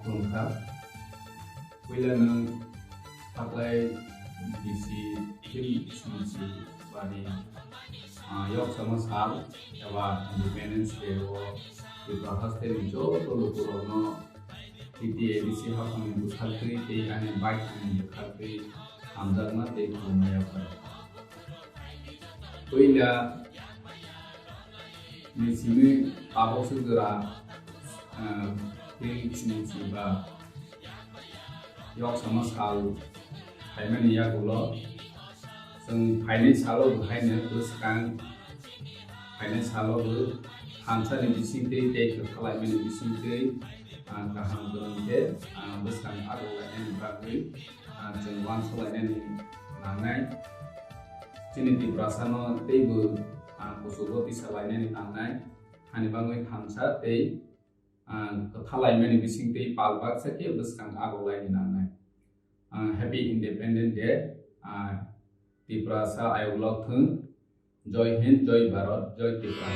Kurungka Wilanang Taklay Bisi Kim Sunsi Bani Yoksama Salo Ewa Independence Day Yapharkha Tei Lukurogno TTAADC Hakam Yapharkha Tei Hambai Tei Hamjakma Tei Hambai Yapharkha Koila Nisimi Abok Segera Sunsi Ba Yoksama Salo Hambai Yapharkha Seng finance Salo Buhaina terus kan finance Salo bu hamsa ni bising tei tei kelai meni bising tei kaham berante bus kan aku lain bagi jengwan selain ni nangai sini di perasaan tei bu kusugo di selain ni nangai hani bangun hamsa tei kelai meni bising tei palbak sakit bus kan aku lain nangai Happy Independence Day di perasa ayo vlog thung Joy Hind Joy Bharat Joy Tripura